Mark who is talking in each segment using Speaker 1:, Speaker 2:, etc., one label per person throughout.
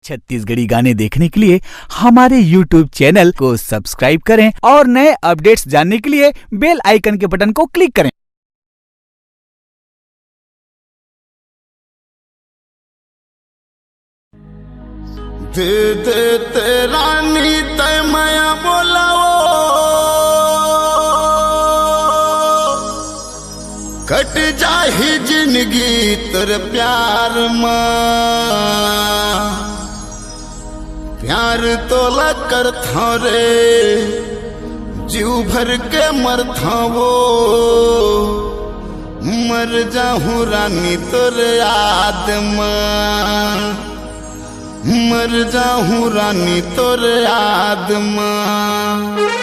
Speaker 1: छत्तीसगढ़ी गाने देखने के लिए हमारे YouTube चैनल को सब्सक्राइब करें और नए अपडेट्स जानने के लिए बेल आइकन के बटन को क्लिक करें।
Speaker 2: दे दे तेरा नीत माया बोलाओ कट जाही जिंदगी तेरे प्यार मां प्यार तोला कर था रे जीव भर के मर था वो मर जाहूं रानी तोरे याद मां मर जाहूं रानी तोरे याद मां।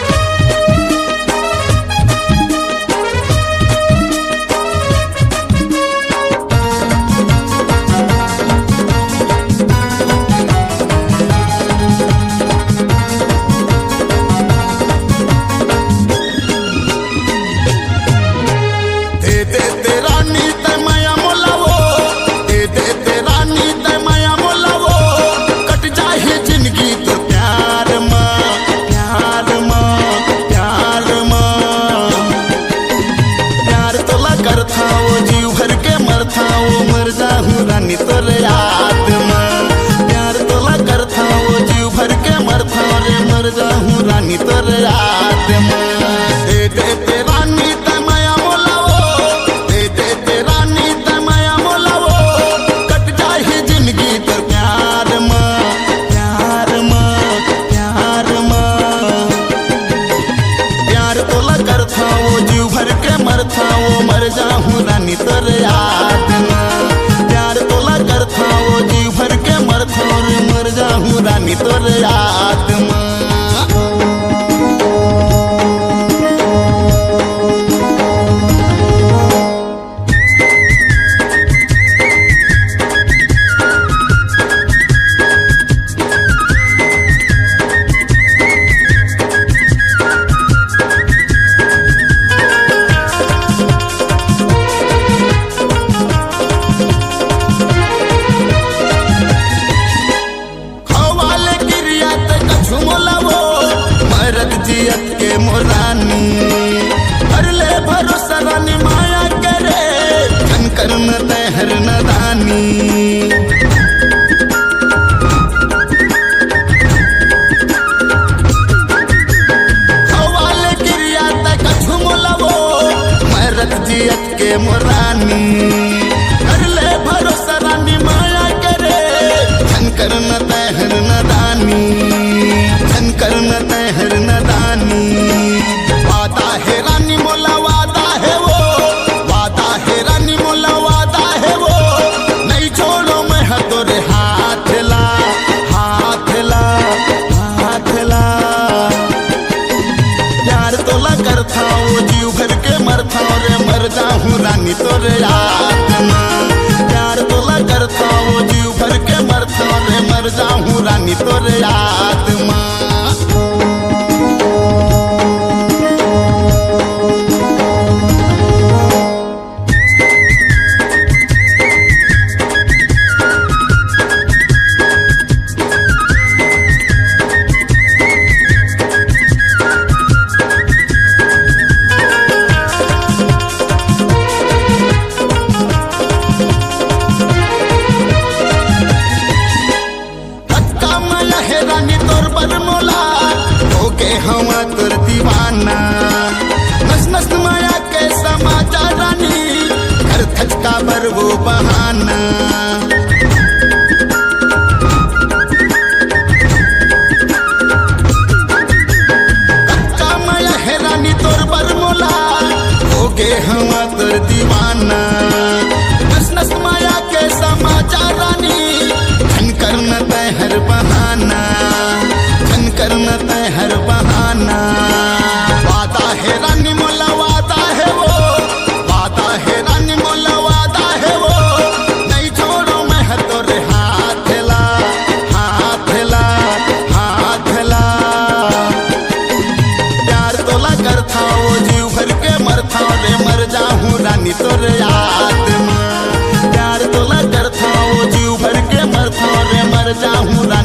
Speaker 2: मर जाहूं रानी तोरे याद मां प्यार तोला कर था वो जीव भर के मर था रे मर जाहूं रानी तोरे याद मां। दे दे ते रानी ते माया मोलाओ दे दे ते रानी ते माया मोलाओ कट जाही जिंदगी तेरे प्यार मां प्यार मां प्यार मां प्यार तोला कर था वो जीव भर के मर था वो मर जाहूं रानी तोरे याद मां मर जाहूं रानी तोरे याद मां। जियत के मोरानी हर ले भरोसा रानी माया करे धन कर्म तहर नदानी हवाले गिरिया तक झुमलावो मरत जियत के मोरानी हर ले भरोसा रानी माया करे धन कर्म तहर नदानी धन कर्म तहर नदानी वादा है रानी मोला वादा है वो वादा है रानी मोला वादा है वो नहीं छोड़ो मैं तोरे हाथ ला हाथ ला हाथ ला प्यार तोला कर था वो जीव भर के मर था रे मर जाहूं रानी तोरे याद मां प्यार तोला कर था वो जीव भर के मर था रे मर जाहूं रानी तोरे याद मां। हवा तोर दीवाना नस नस माया के समाचार रानी घर थचका पर वो बहाना कच्चा माया है रानी तोर बरमोला हो गे हवा तोर दीवाना नस नस माया के समाचार रानी धन करना तहर बहाना धन करना तहर बहाना वादा है रानी मोला वादा है वो वादा है रानी मोला वादा है वो नहीं छोड़ो मैं तोरे हाथ ला हाथ ला हाथ ला प्यार तोला कर था वो जीव भर के मर था रे मर जाहूं रानी तोरे याद मां प्यार तोला कर था वो जीव भर के मर था रे मर जाहूं रानी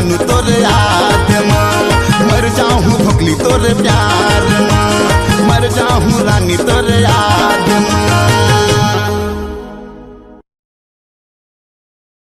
Speaker 2: जानू तोरे याद में, मर जाऊं धोखली तोरे प्यार में।